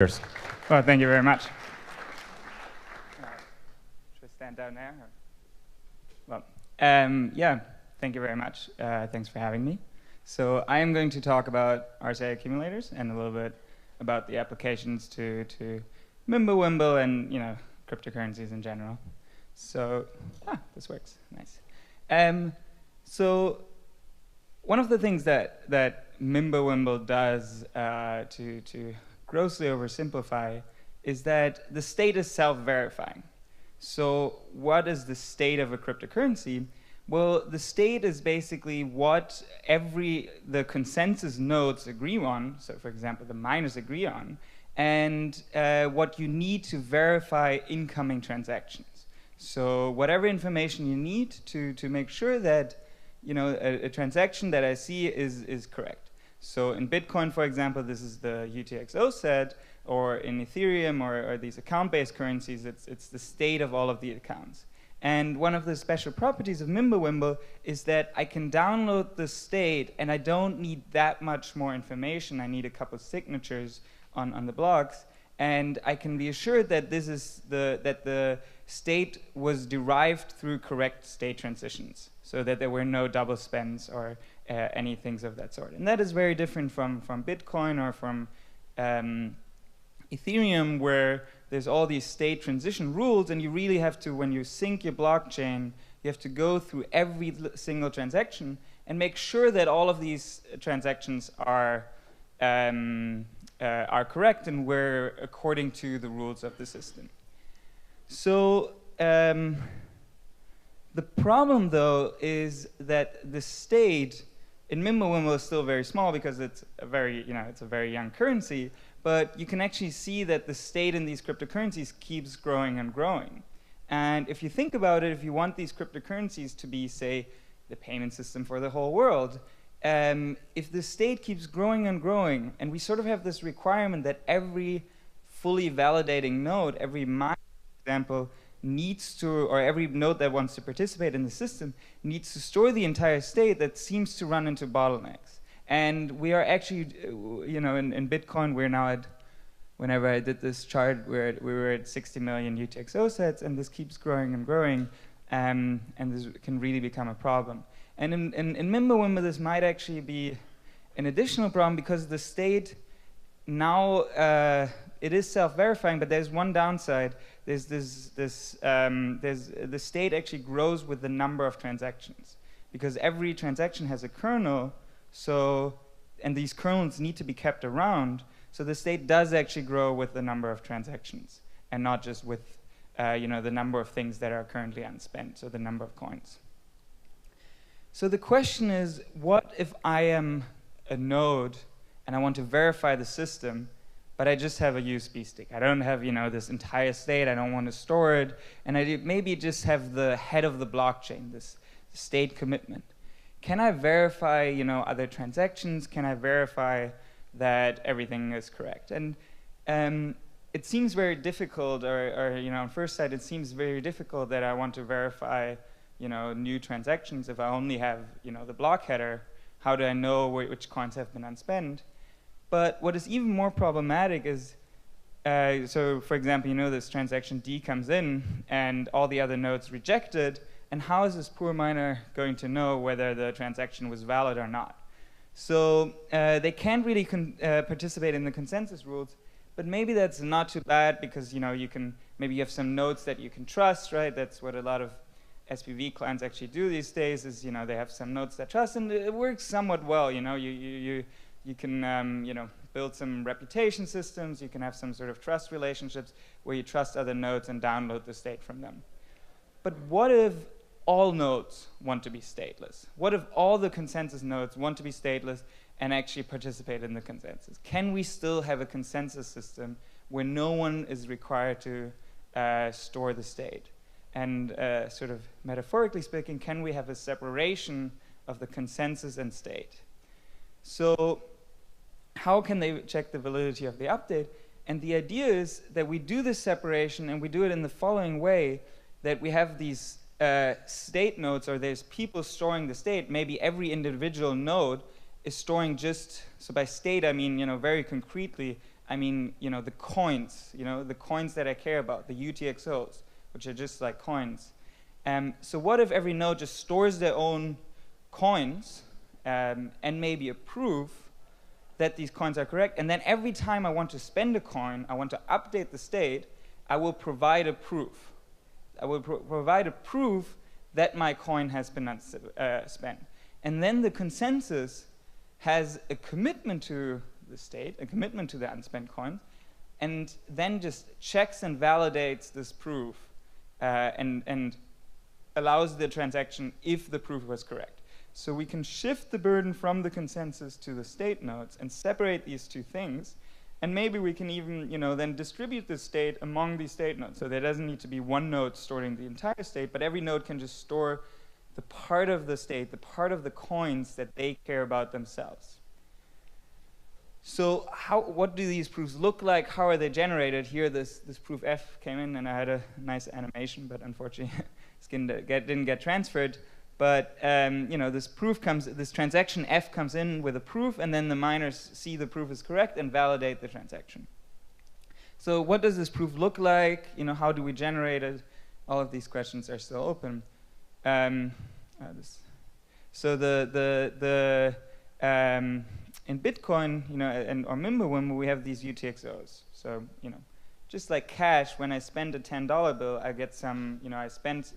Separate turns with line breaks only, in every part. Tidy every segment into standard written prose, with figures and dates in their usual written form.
Well, thank you very much. Should I stand down there? Well, yeah, thank you very much. Thanks for having me. So I am going to talk about RSA accumulators and a little bit about the applications to Mimblewimble and cryptocurrencies in general. So this works. Nice. So one of the things that Mimblewimble does to grossly oversimplify is that the state is self-verifying. So what is the state of a cryptocurrency? Well, the state is basically what the consensus nodes agree on, so for example, the miners agree on, and what you need to verify incoming transactions. So whatever information you need to make sure that a transaction that I see is correct. So in Bitcoin, for example, this is the UTXOS set, or in Ethereum or these account-based currencies, it's the state of all of the accounts. And one of the special properties of Mimblewimble is that I can download the state, and I don't need that much more information. I need a couple signatures on the blocks, and I can be assured that that the state was derived through correct state transitions, so that there were no double spends or any things of that sort. And that is very different from Bitcoin or from Ethereum, where there's all these state transition rules, and you really have to, when you sync your blockchain, you have to go through every single transaction and make sure that all of these transactions are correct and were according to the rules of the system. So the problem, though, is that the state in Mimblewimble is still very small because it's a very young currency. But you can actually see that the state in these cryptocurrencies keeps growing and growing. And if you think about it, if you want these cryptocurrencies to be, say, the payment system for the whole world, if the state keeps growing and growing, and we sort of have this requirement that every fully validating node, every miner, for example, needs to, or every node that wants to participate in the system, needs to store the entire state, that seems to run into bottlenecks. And we are actually, in Bitcoin, we're now at, whenever I did this chart, we were at 60 million UTXOS sets, and this keeps growing and growing, and this can really become a problem. And in Mimblewimble, this might actually be an additional problem because the state now, it is self-verifying, but there's one downside. There's the state actually grows with the number of transactions, because every transaction has a kernel. And these kernels need to be kept around, so the state does actually grow with the number of transactions, and not just with the number of things that are currently unspent, so the number of coins. So the question is, what if I am a node and I want to verify the system, but I just have a USB stick? I don't have this entire state. I don't want to store it, and I maybe just have the head of the blockchain, this state commitment. Can I verify, other transactions? Can I verify that everything is correct? And it seems very difficult, or on first sight, it seems very difficult that I want to verify, new transactions if I only have, the block header. How do I know which coins have been unspent? But what is even more problematic is, so for example, this transaction D comes in, and all the other nodes reject it. And how is this poor miner going to know whether the transaction was valid or not? So they can't really participate in the consensus rules, but maybe that's not too bad, because maybe you have some nodes that you can trust, right? That's what a lot of SPV clients actually do these days, is they have some nodes that trust, and it works somewhat well. You can build some reputation systems. You can have some sort of trust relationships where you trust other nodes and download the state from them. But what if all nodes want to be stateless? What if all the consensus nodes want to be stateless and actually participate in the consensus? Can we still have a consensus system where no one is required to store the state? And sort of metaphorically speaking, can we have a separation of the consensus and state? So how can they check the validity of the update? And the idea is that we do this separation, and we do it in the following way, that we have these state nodes, or there's people storing the state. Maybe every individual node is storing just, so by state I mean very concretely, I mean, the coins, the coins that I care about, the UTXOs, which are just like coins. So what if every node just stores their own coins and maybe a proof that these coins are correct, and then every time I want to spend a coin, I want to update the state, I will provide a proof. I will provide a proof that my coin has been spent. And then the consensus has a commitment to the state, a commitment to the unspent coins, and then just checks and validates this proof and allows the transaction if the proof was correct. So we can shift the burden from the consensus to the state nodes and separate these two things. And maybe we can even then distribute the state among these state nodes. So there doesn't need to be one node storing the entire state, but every node can just store the part of the state, the part of the coins that they care about themselves. So what do these proofs look like? How are they generated? Here, this proof F came in, and I had a nice animation, but unfortunately, didn't get transferred. But this transaction F comes in with a proof, and then the miners see the proof is correct and validate the transaction. So what does this proof look like? How do we generate it? All of these questions are still open. So in Bitcoin, or Mimblewimble, we have these UTXOs. So just like cash, when I spend a $10 bill, I get some. I spent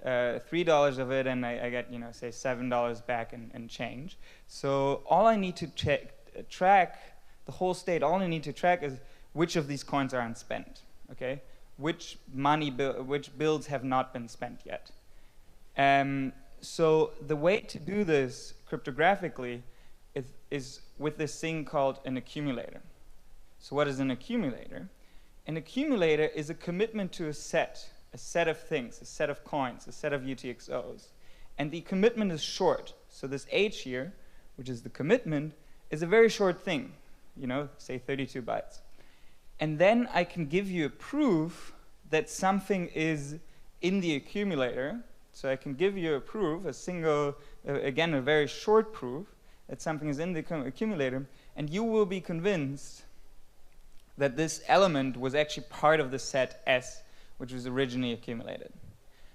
$3 of it, and I get, say $7 back and change. So all I need to track the whole state. All I need to track is which of these coins are unspent. Okay, which bills have not been spent yet. So the way to do this cryptographically is with this thing called an accumulator. So what is an accumulator? An accumulator is a commitment to a set of things, a set of coins, a set of UTXOs. And the commitment is short. So this H here, which is the commitment, is a very short thing, say 32 bytes. And then I can give you a proof that something is in the accumulator. So I can give you a proof, a single, again, a very short proof, that something is in the accumulator, and you will be convinced that this element was actually part of the set S, which was originally accumulated.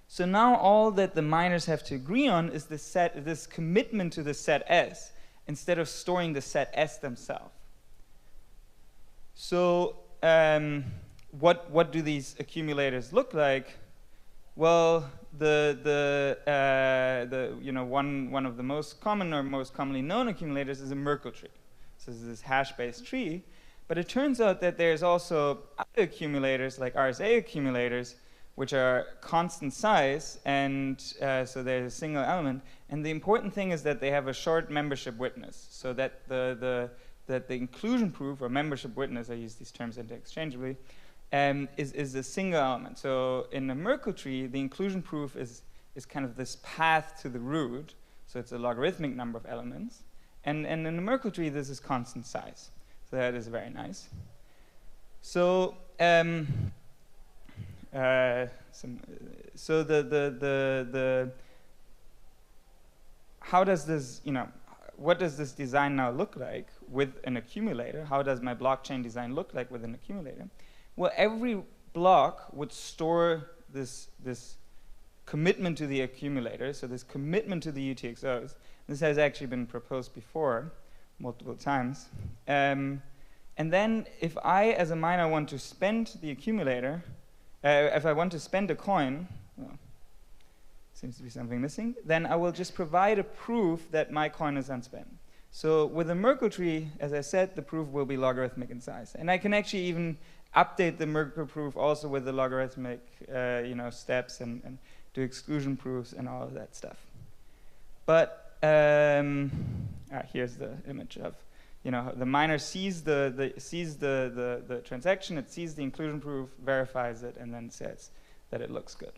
So now all that the miners have to agree on is this commitment to the set S, instead of storing the set S themselves. So what do these accumulators look like? Well, one of the most common or most commonly known accumulators is a Merkle tree. So this is this hash-based tree. But it turns out that there's also other accumulators, like RSA accumulators, which are constant size, and so there's a single element. And the important thing is that they have a short membership witness, so that the inclusion proof or membership witness, I use these terms interchangeably, is a single element. So in a Merkle tree, the inclusion proof is kind of this path to the root. So it's a logarithmic number of elements. And in a Merkle tree, this is constant size. So that is very nice. So how does this, what does this design now look like with an accumulator? How does my blockchain design look like with an accumulator? Well, every block would store this commitment to the accumulator, so this commitment to the UTXOs. This has actually been proposed before, multiple times. And then if I, as a miner, want to spend the accumulator, if I want to spend a coin, well, seems to be something missing, then I will just provide a proof that my coin is unspent. So with a Merkle tree, as I said, the proof will be logarithmic in size. And I can actually even update the Merkle proof also with the logarithmic steps and do exclusion proofs and all of that stuff. But here's the image of, the miner sees the transaction, it sees the inclusion proof, verifies it, and then says that it looks good.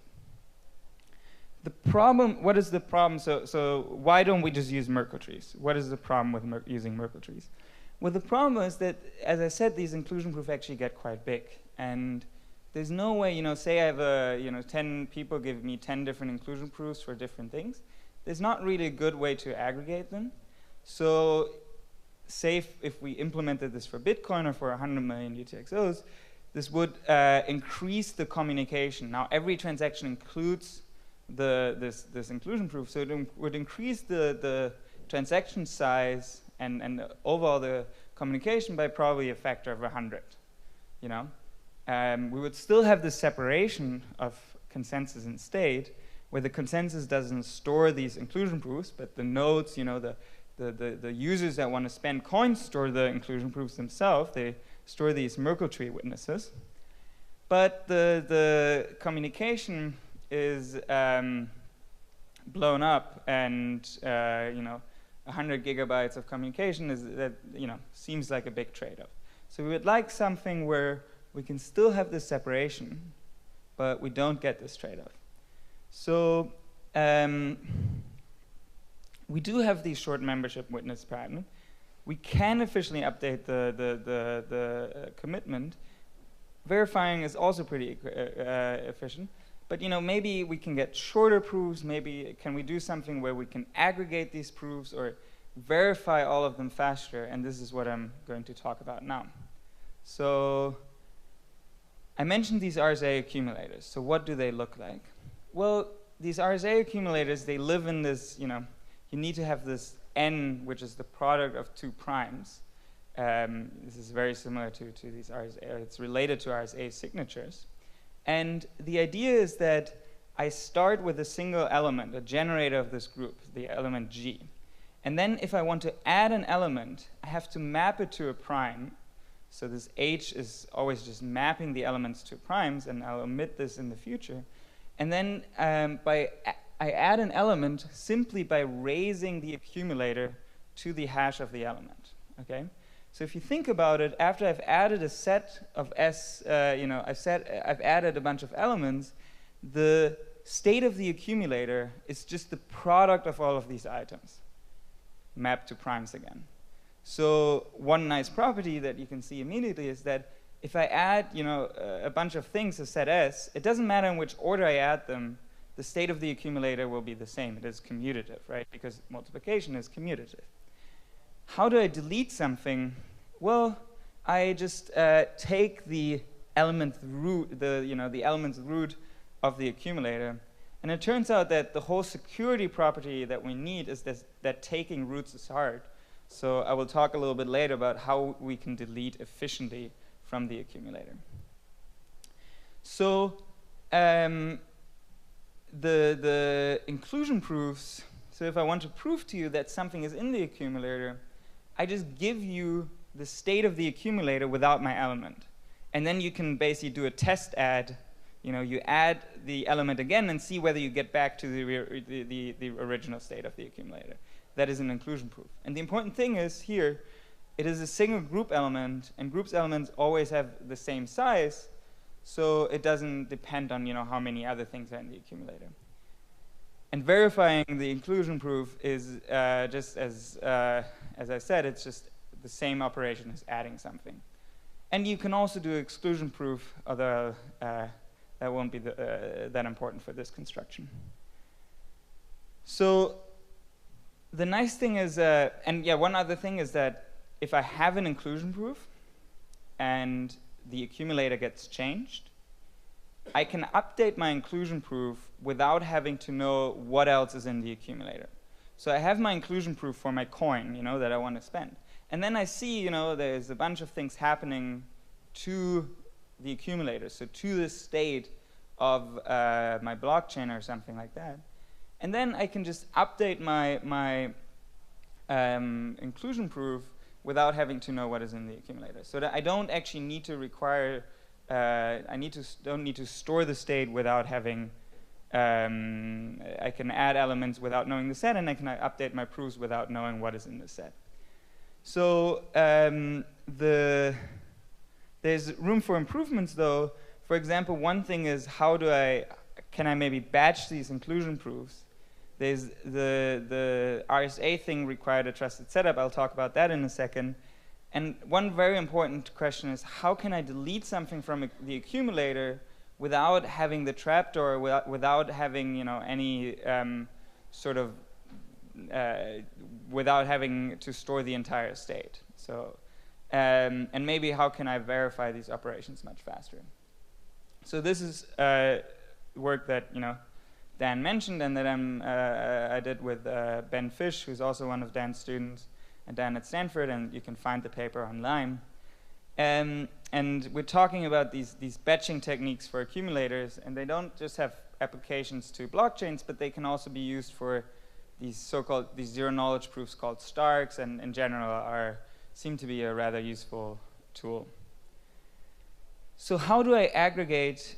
The problem, what is the problem? So why don't we just use Merkle trees? What is the problem with using Merkle trees? Well, the problem is that, as I said, these inclusion proofs actually get quite big. And there's no way, say I have 10 people give me 10 different inclusion proofs for different things. There's not really a good way to aggregate them. So say if we implemented this for Bitcoin or for 100 million UTXOs, this would increase the communication. Now every transaction includes this inclusion proof, so it would increase the transaction size and overall the communication by probably a factor of 100. You know, we would still have this separation of consensus and state, where the consensus doesn't store these inclusion proofs, but the nodes, you know, the users that want to spend coins store the inclusion proofs themselves. They store these Merkle tree witnesses. But the communication is blown up, and you know, 100 gigabytes of communication is that, you know, seems like a big trade-off. So we would like something where we can still have this separation, but we don't get this trade-off. So we do have these short membership witness pattern. We can officially update the commitment. Verifying is also pretty efficient. But, you know, maybe we can get shorter proofs. Maybe can we do something where we can aggregate these proofs or verify all of them faster? And this is what I'm going to talk about now. So I mentioned these RSA accumulators. So what do they look like? Well, these RSA accumulators, they live in this, you know, you need to have this n, which is the product of two primes. This is very similar to these RSA. It's related to RSA signatures. And the idea is that I start with a single element, a generator of this group, the element G. And then if I want to add an element, I have to map it to a prime. So this H is always just mapping the elements to primes, and I'll omit this in the future. And then I add an element simply by raising the accumulator to the hash of the element. Okay? So if you think about it, after I've added a set of S, you know, I've added a bunch of elements, the state of the accumulator is just the product of all of these items mapped to primes again. So one nice property that you can see immediately is that if I add, you know, a bunch of things to set S, it doesn't matter in which order I add them, the state of the accumulator will be the same. It is commutative, right? Because multiplication is commutative. How do I delete something? Well, I just take the element root, the element's root of the accumulator, and it turns out that the whole security property that we need is that taking roots is hard. So I will talk a little bit later about how we can delete efficiently from the accumulator. So the inclusion proofs. So if I want to prove to you that something is in the accumulator, I just give you the state of the accumulator without my element. And then you can basically do a test add. You know, you add the element again and see whether you get back to the original state of the accumulator. That is an inclusion proof. And the important thing is here, it is a single group element, and groups elements always have the same size, so it doesn't depend on, you know, how many other things are in the accumulator. And verifying the inclusion proof is just as I said, it's just the same operation as adding something. And you can also do exclusion proof, although that won't be that important for this construction. So the nice thing is, and yeah, one other thing is that if I have an inclusion proof and the accumulator gets changed, I can update my inclusion proof without having to know what else is in the accumulator. So I have my inclusion proof for my coin, you know, that I want to spend. And then I see, you know, there's a bunch of things happening to the accumulator, so to the state of my blockchain or something like that. And then I can just update my inclusion proof without having to know what is in the accumulator. So that I don't actually need to require, don't need to store the state without having, I can add elements without knowing the set, and I can update my proofs without knowing what is in the set. So there's room for improvements though. For example, one thing is can I maybe batch these inclusion proofs? There's the RSA thing required a trusted setup. I'll talk about that in a second. And one very important question is, how can I delete something from the accumulator without having the trapdoor, without having, you know, any sort of without having to store the entire state. So, and maybe how can I verify these operations much faster? So this is work that Dan mentioned, and that I did with Ben Fish, who's also one of Dan's students, and Dan at Stanford, and you can find the paper online. And we're talking about these batching techniques for accumulators, and they don't just have applications to blockchains, but they can also be used for these so-called zero-knowledge proofs called Starks, and in general seem to be a rather useful tool. So how do I aggregate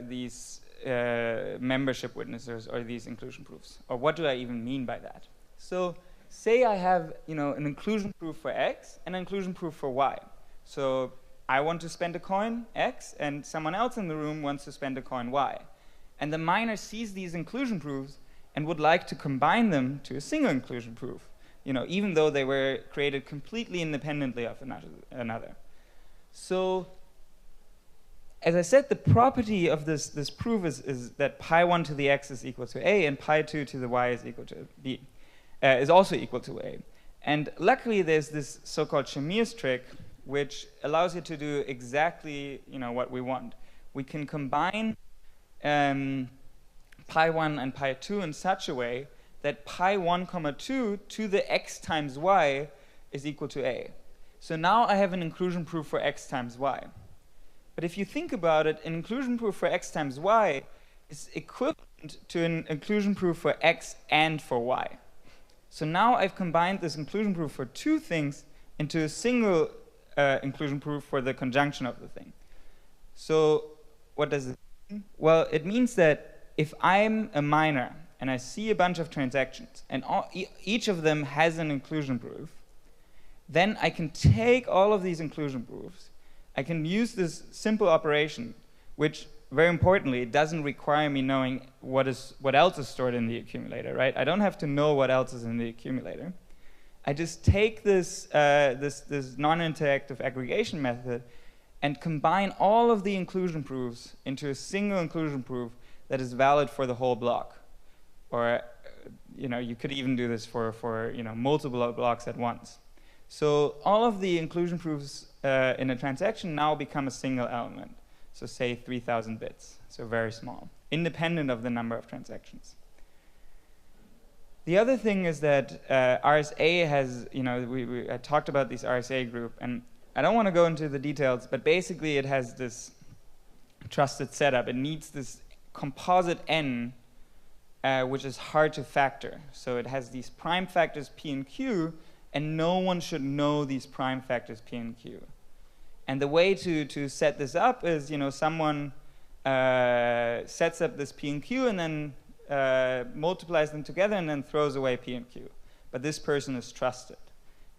these membership witnesses or these inclusion proofs? Or what do I even mean by that? So say I have an inclusion proof for X and an inclusion proof for Y. So I want to spend a coin X, and someone else in the room wants to spend a coin Y. And the miner sees these inclusion proofs and would like to combine them to a single inclusion proof, even though they were created completely independently of another. So as I said, the property of this proof is that pi1 to the x is equal to a, and pi2 to the y is equal to b, is also equal to a. And luckily, there's this so-called Shamir's trick, which allows you to do exactly what we want. We can combine pi1 and pi2 in such a way that pi1, 2 to the x times y is equal to a. So now I have an inclusion proof for x times y. But if you think about it, an inclusion proof for x times y is equivalent to an inclusion proof for x and for y. So now I've combined this inclusion proof for two things into a single inclusion proof for the conjunction of the thing. So what does it mean? Well, it means that if I'm a miner and I see a bunch of transactions and each of them has an inclusion proof, then I can take all of these inclusion proofs. I can use this simple operation, which, very importantly, doesn't require me knowing what else is stored in the accumulator, right? I don't have to know what else is in the accumulator. I just take this non-interactive aggregation method and combine all of the inclusion proofs into a single inclusion proof that is valid for the whole block. Or you could even do this for multiple blocks at once. So all of the inclusion proofs in a transaction now become a single element. So say 3,000 bits, so very small, independent of the number of transactions. The other thing is that RSA has, I talked about this RSA group, and I don't want to go into the details, but basically it has this trusted setup. It needs this composite n, which is hard to factor. So it has these prime factors p and q, and no one should know these prime factors p and q. And the way to set this up is, someone sets up this p and q and then multiplies them together and then throws away p and q. But this person is trusted.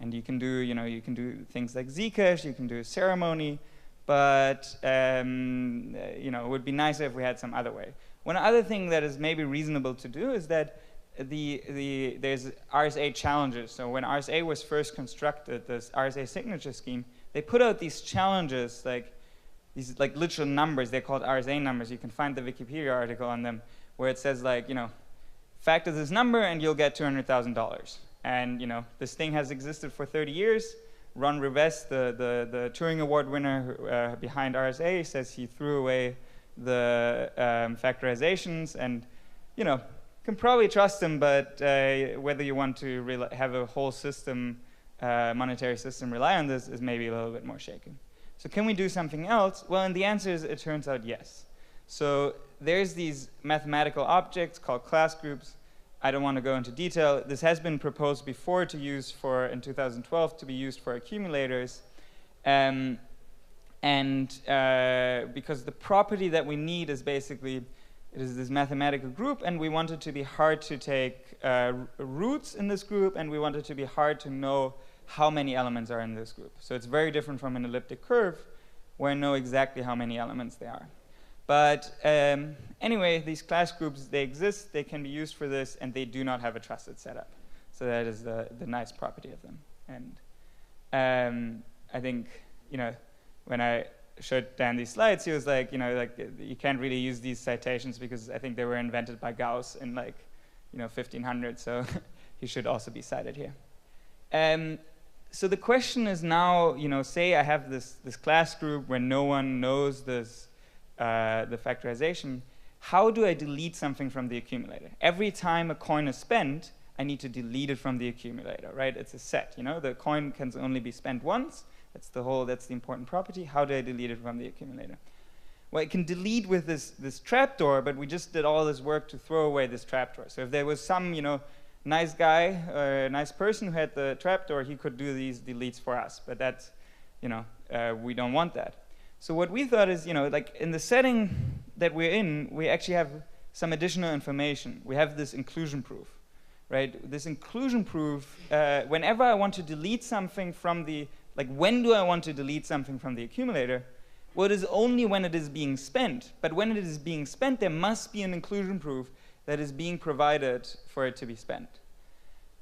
And you can do things like Zcash, you can do a ceremony, but it would be nicer if we had some other way. One other thing that is maybe reasonable to do is that there's RSA challenges. So when RSA was first constructed, this RSA signature scheme, they put out these challenges, these literal numbers. They're called RSA numbers. You can find the Wikipedia article on them where it says factor this number and you'll get $200,000. And this thing has existed for 30 years. Ron Rivest, the Turing Award winner behind RSA, says he threw away the factorizations, and can probably trust him, but whether you want to have a whole system, monetary system, rely on this is maybe a little bit more shaky. So can we do something else? Well, and the answer is, it turns out yes. So there's these mathematical objects called class groups. I don't want to go into detail. This has been proposed before to use in 2012, to be used for accumulators. Because the property that we need is basically, it is this mathematical group, and we want it to be hard to take roots in this group, and we want it to be hard to know how many elements are in this group. So it's very different from an elliptic curve, where I know exactly how many elements there are. But anyway, these class groups, they exist, they can be used for this, and they do not have a trusted setup. So that is the nice property of them. And I think, when I showed Dan these slides, he was like, you can't really use these citations because I think they were invented by Gauss in 1500. So he should also be cited here. So the question is now, say I have this class group where no one knows this, the factorization. How do I delete something from the accumulator? Every time a coin is spent, I need to delete it from the accumulator, right? It's a set, the coin can only be spent once. That's the important property. How do I delete it from the accumulator? Well, it can delete with this trapdoor, but we just did all this work to throw away this trapdoor. So if there was some, nice guy or a nice person who had the trapdoor, he could do these deletes for us. But that's, we don't want that. So what we thought is, like in the setting that we're in, we actually have some additional information. We have this inclusion proof, right? This inclusion proof, whenever I want to delete something from the, when do I want to delete something from the accumulator? Well, it is only when it is being spent. But when it is being spent, there must be an inclusion proof that is being provided for it to be spent.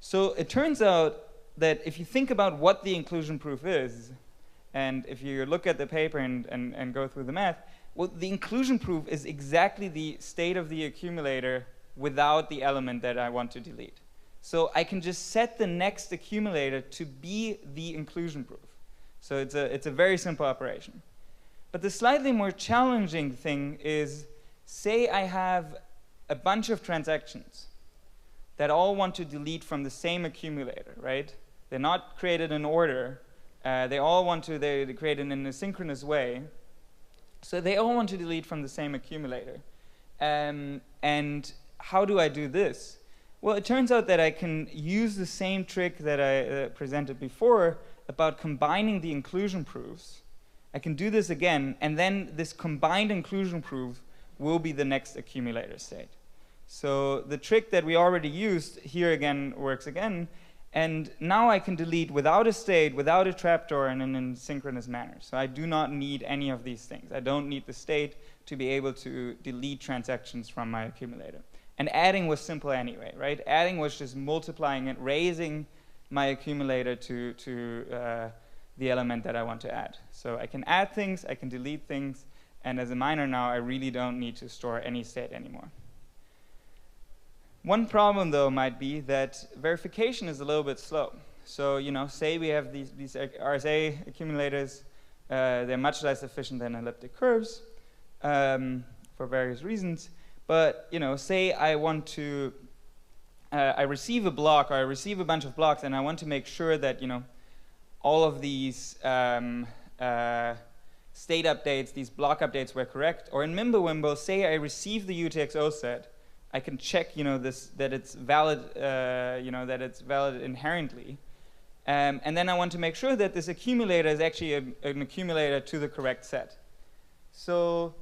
So it turns out that if you think about what the inclusion proof is, and if you look at the paper and go through the math, well, the inclusion proof is exactly the state of the accumulator without the element that I want to delete. So I can just set the next accumulator to be the inclusion proof. So it's a very simple operation. But the slightly more challenging thing is, say I have a bunch of transactions that all want to delete from the same accumulator, right? They're not created in order. They all want to, they create it in a synchronous way. So they all want to delete from the same accumulator. And how do I do this? Well, it turns out that I can use the same trick that I presented before about combining the inclusion proofs. I can do this again, and then this combined inclusion proof will be the next accumulator state. So the trick that we already used here again works again, and now I can delete without a state, without a trapdoor, and in a synchronous manner. So I do not need any of these things. I don't need the state to be able to delete transactions from my accumulator. And adding was simple anyway, right? Adding was just multiplying it, raising my accumulator to the element that I want to add. So I can add things, I can delete things, and as a miner now, I really don't need to store any state anymore. One problem, though, might be that verification is a little bit slow. So, say we have these RSA accumulators. They're much less efficient than elliptic curves for various reasons. But, say I want to, I receive a block, or I receive a bunch of blocks, and I want to make sure that, all of these state updates, these block updates were correct. Or in Mimblewimble, say I receive the UTXOS set, I can check, that it's valid, that it's valid inherently, and then I want to make sure that this accumulator is actually an accumulator to the correct set. So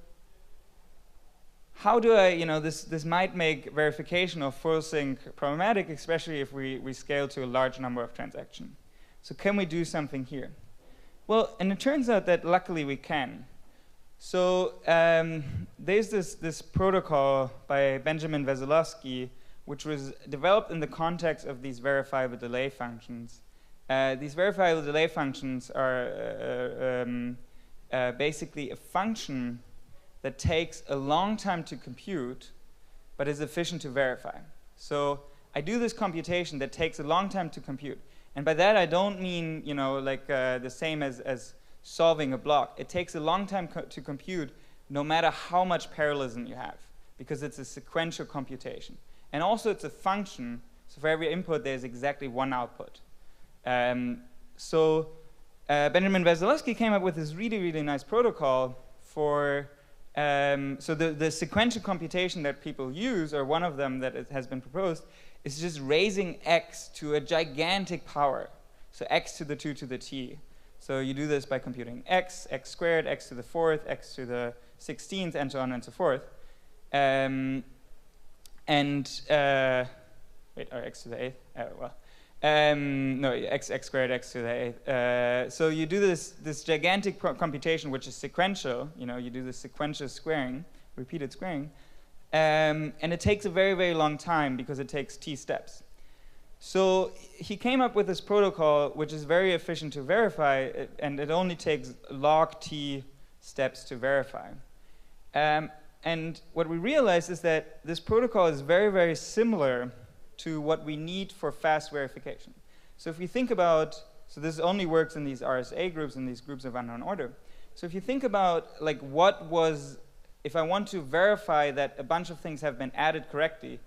how do I, this might make verification of full sync problematic, especially if we scale to a large number of transactions. So can we do something here? Well, and it turns out that luckily we can. So there's this protocol by Benjamin Wesolowski, which was developed in the context of these verifiable delay functions. These verifiable delay functions are basically a function that takes a long time to compute, but is efficient to verify. So I do this computation that takes a long time to compute. And by that, I don't mean, the same as solving a block. It takes a long time to compute, no matter how much parallelism you have, because it's a sequential computation. And also, it's a function. So for every input, there's exactly one output. Benjamin Wesolowski came up with this really, really nice protocol for so the sequential computation that people use, or one of them that has been proposed, is just raising x to a gigantic power. So x to the 2 to the t. So you do this by computing x, x squared, x to the 4th, x to the 16th, and so on and so forth. Wait, or x to the 8th? No, x squared, x to the 8th. So you do this gigantic computation, which is sequential. You do this sequential squaring, repeated squaring. And it takes a very, very long time because it takes t steps. So he came up with this protocol, which is very efficient to verify, and it only takes log t steps to verify. And what we realized is that this protocol is very, very similar to what we need for fast verification. So if you think about, so this only works in these RSA groups, in these groups of unknown order. So if you think about like what was, if I want to verify that a bunch of things have been added correctly,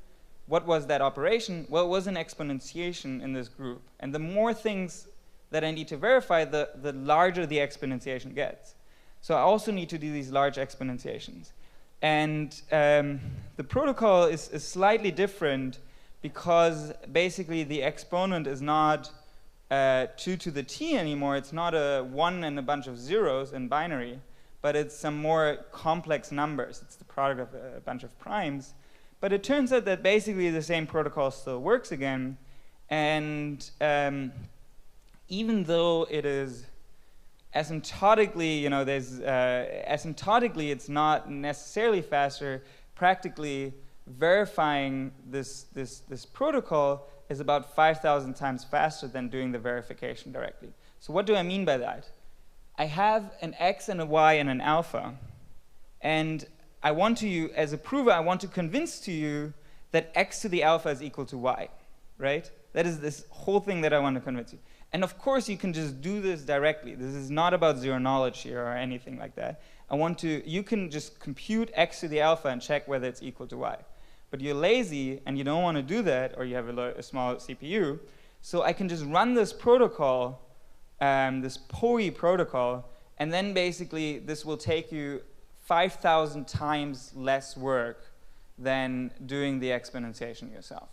what was that operation? Well, it was an exponentiation in this group. And the more things that I need to verify, the larger the exponentiation gets. So I also need to do these large exponentiations. And the protocol is slightly different because basically the exponent is not 2 to the t anymore. It's not a 1 and a bunch of zeros in binary, but it's some more complex numbers. It's the product of a bunch of primes. But it turns out that basically the same protocol still works again. And even though it is asymptotically, you know, there's asymptotically it's not necessarily faster. Practically verifying this protocol is about 5,000 times faster than doing the verification directly. So what do I mean by that? I have an x and a y and an alpha, and I want to, as a prover, I want to convince to you that x to the alpha is equal to y, right? That is this whole thing that I want to convince you. And of course, you can just do this directly. This is not about zero knowledge here or anything like that. You can just compute x to the alpha and check whether it's equal to y. But you're lazy and you don't want to do that, or you have a small CPU. So I can just run this protocol, this POE protocol, and then basically this will take you 5,000 times less work than doing the exponentiation yourself.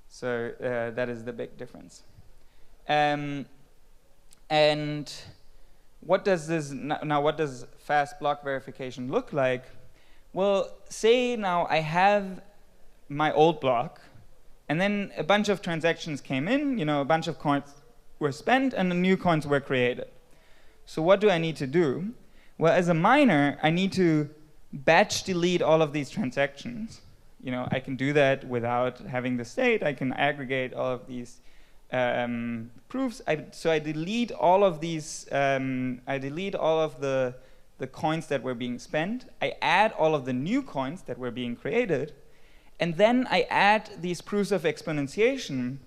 So that is the big difference. And what does this now? What does fast block verification look like? Well, say now I have my old block, and then a bunch of transactions came in. You know, a bunch of coins were spent, and the new coins were created. So what do I need to do? Well, as a miner, I need to batch delete all of these transactions. You know, I can do that without having the state. I can aggregate all of these proofs. So I delete all of these. I delete all of the coins that were being spent. I add all of the new coins that were being created, and then I add these proofs of exponentiation.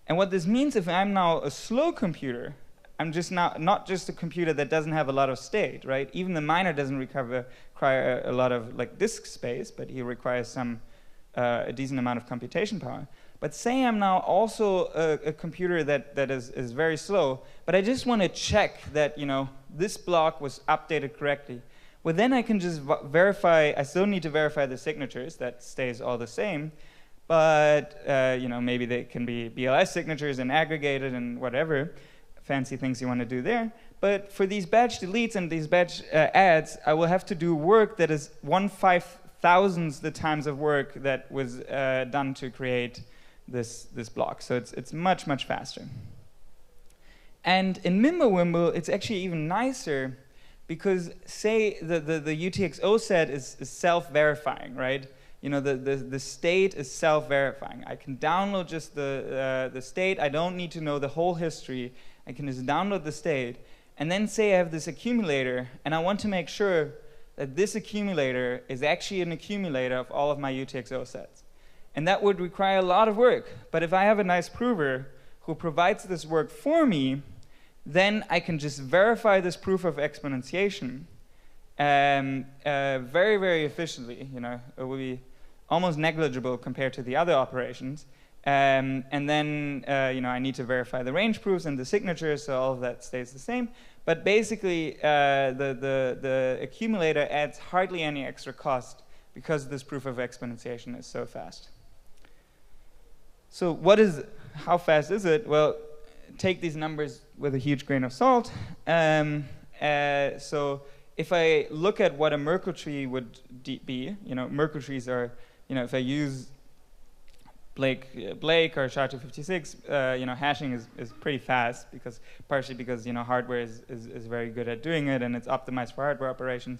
And what this means, if I'm now a slow computer, I'm just not just a computer that doesn't have a lot of state, right? Even the miner doesn't require a lot of like disk space, but he requires some a decent amount of computation power. But say I'm now also a computer that is very slow, but I just want to check that, you know, this block was updated correctly. Well, then I can just verify. I still need to verify the signatures. That stays all the same. But you know, maybe they can be BLS signatures and aggregated and whatever fancy things you want to do there. But for these batch deletes and these batch adds, I will have to do work that is 1/5,000th the times of work that was done to create this block. So it's much, much faster. And in Mimblewimble, it's actually even nicer because, say, the UTXOS set is self-verifying, right? You know, the state is self-verifying. I can download just the state. I don't need to know the whole history. I can just download the state. And then say I have this accumulator, and I want to make sure that this accumulator is actually an accumulator of all of my UTXOS sets. And that would require a lot of work. But if I have a nice prover who provides this work for me, then I can just verify this proof of exponentiation very, very efficiently. You know, it will be almost negligible compared to the other operations. And then you know, I need to verify the range proofs and the signatures, so all of that stays the same. But basically, the accumulator adds hardly any extra cost because this proof of exponentiation is so fast. So how fast is it? Well, take these numbers with a huge grain of salt. So if I look at what a Merkle tree would be, you know, Merkle trees are, you know, if I use Blake or SHA-256, you know, hashing is pretty fast partially because you know, hardware is very good at doing it and it's optimized for hardware operations.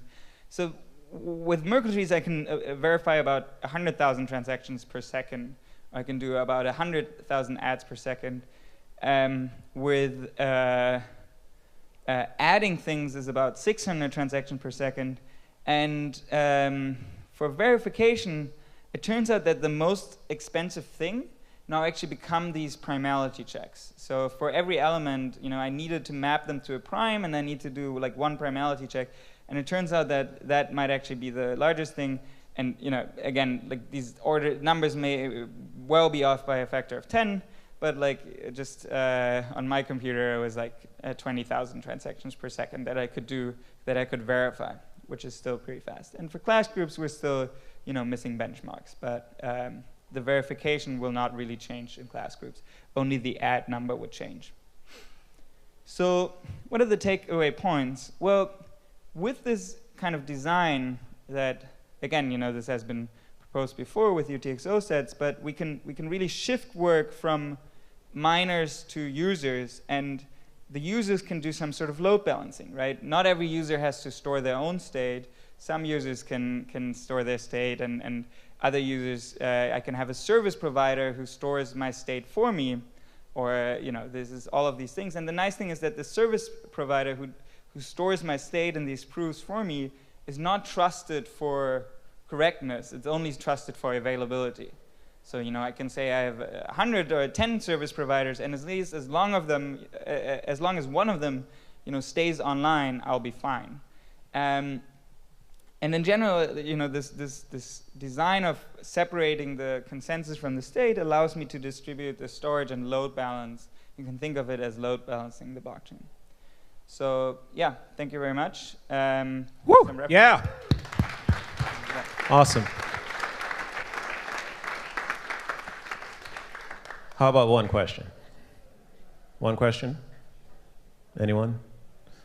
So with Merkle trees, I can verify about 100,000 transactions per second. I can do about 100,000 adds per second. With adding things is about 600 transactions per second. And for verification, it turns out that the most expensive thing now actually become these primality checks. So for every element, I needed to map them to a prime, and I need to do like one primality check. And it turns out that that might actually be the largest thing. And again, like these order numbers may well be off by a factor of 10, but like just on my computer, it was like 20,000 transactions per second that I could do, that I could verify, which is still pretty fast. And for class groups, we're still missing benchmarks, but the verification will not really change in class groups. Only the add number would change. So what are the takeaway points? Well, with this kind of design that, again, this has been proposed before with UTXO sets, but we can really shift work from miners to users, and the users can do some sort of load balancing, right? Not every user has to store their own state. Some users can store their state, and other users, I can have a service provider who stores my state for me, or this is all of these things. And the nice thing is that the service provider who stores my state and these proofs for me is not trusted for correctness. It's only trusted for availability. So I can say I have 100 or 10 service providers, and as long as one of them stays online, I'll be fine. And in general, this design of separating the consensus from the state allows me to distribute the storage and load balance. You can think of it as load balancing the blockchain. So yeah, thank you very much.
Woo! Yeah. Awesome. How about one question? One question? Anyone?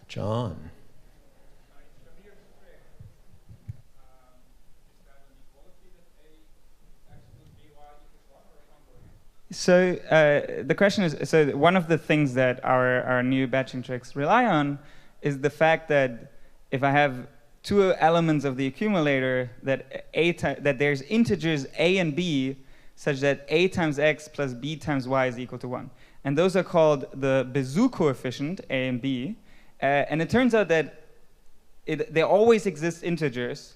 John.
So the question is, so one of the things that our new batching tricks rely on is the fact that if I have two elements of the accumulator, that there's integers a and b, such that a times x plus b times y is equal to 1. And those are called the Bezout coefficient, a and b. And it turns out that there always exist integers,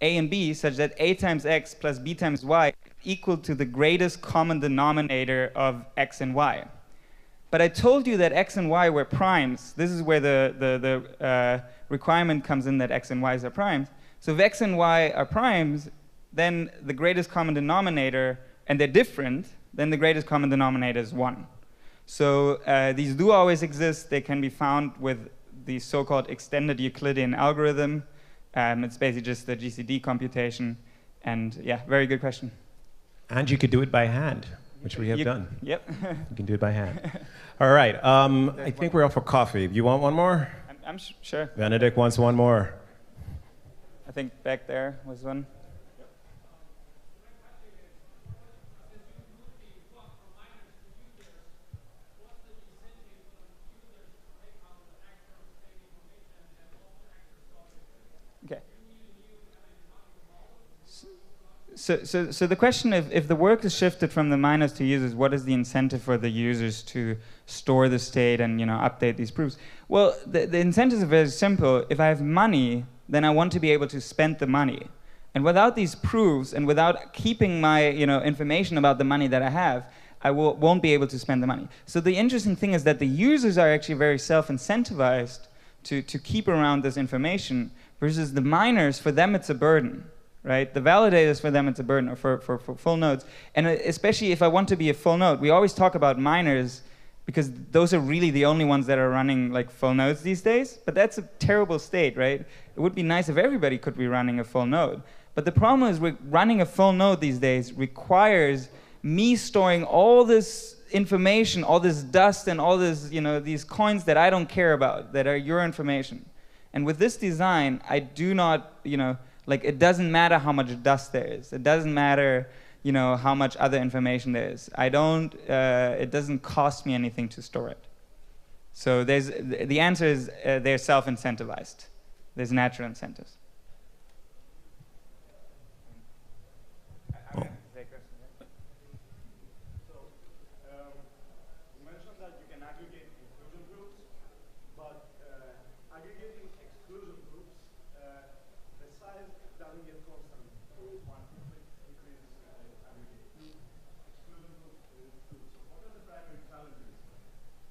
a and b, such that a times x plus b times y equal to the greatest common denominator of x and y. But I told you that x and y were primes. This is where the requirement comes in, that x and y's are primes. So if x and y are primes, then the greatest common denominator, and they're different, then the greatest common denominator is 1. So these do always exist. They can be found with the so-called extended Euclidean algorithm. It's basically just the GCD computation. And yeah, very good question.
And you could do it by hand, which we have done.
Yep.
You can do it by hand. All right. I think we're off for coffee. You want one more?
I'm sure.
Benedikt wants one more.
I think back there was one. Okay. So the question, if the work is shifted from the miners to users, what is the incentive for the users to store the state and update these proofs? Well, the incentives are very simple. If I have money, then I want to be able to spend the money. And without these proofs and without keeping my information about the money that I have, I won't be able to spend the money. So the interesting thing is that the users are actually very self-incentivized to keep around this information, versus the miners, for them it's a burden. Right? The validators, for them it's a burden, or for full nodes. And especially if I want to be a full node, we always talk about miners because those are really the only ones that are running like full nodes these days. But that's a terrible state, right? It would be nice if everybody could be running a full node. But the problem is running a full node these days requires me storing all this information, all this dust, and all this, these coins that I don't care about, that are your information. And with this design, I do not, it doesn't matter how much dust there is. It doesn't matter, how much other information there is. It doesn't cost me anything to store it. So the answer is they're self-incentivized. There's natural incentives.
Oh.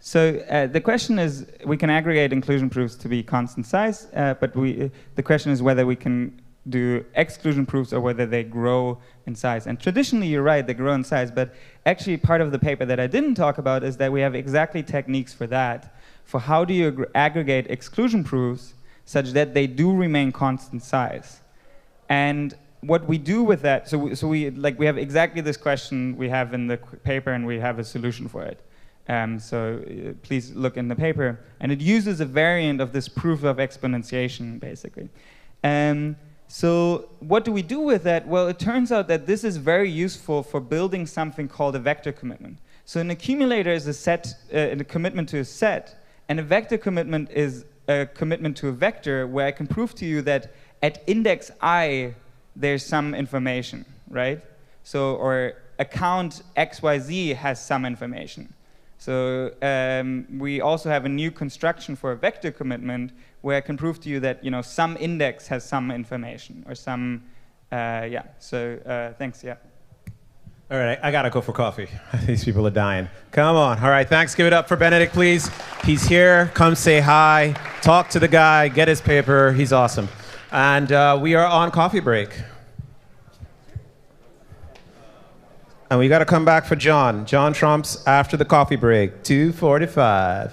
So the question is, we can aggregate inclusion proofs to be constant size, but the question is whether we can do exclusion proofs or whether they grow in size. And traditionally, you're right, they grow in size, but actually part of the paper that I didn't talk about is that we have exactly techniques for that, for how do you aggregate exclusion proofs such that they do remain constant size. And what we do with that, so we have exactly this question we have in the paper, and we have a solution for it. Please look in the paper. And it uses a variant of this proof of exponentiation, basically. So what do we do with that? Well, it turns out that this is very useful for building something called a vector commitment. So an accumulator is a set, a commitment to a set, and a vector commitment is a commitment to a vector where I can prove to you that at index I, there's some information, right? So, or account XYZ has some information. So we also have a new construction for a vector commitment where I can prove to you that some index has some information or some, yeah. So thanks, yeah.
All right, I gotta go for coffee. These people are dying. Come on. All right, thanks. Give it up for Benedikt, please. He's here. Come say hi. Talk to the guy. Get his paper. He's awesome. And we are on coffee break. And we got to come back for John. John Trumps after the coffee break, 2:45.